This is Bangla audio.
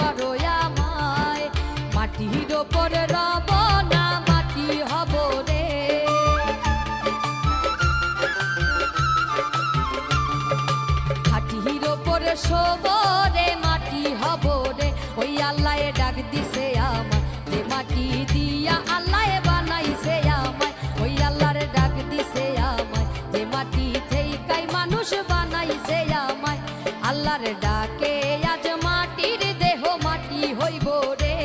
পারো আমায়, মাটির ওপর রব না মাটি হব রে। মাটির ওপর শোব রে, মাটি হব রে। ওই আল্লাহ ডাক দিছে আমায়, যে মাটি দিয়া আল্লাহ বানাইছে আমায়। ওই আল্লাহর ডাক দিছে আমায়, যে মাটি থেইকাই মানুষ বানাইছে আমায়। আল্লাহর ডাকে আজ মাটির দেহ মাটি হইব রে।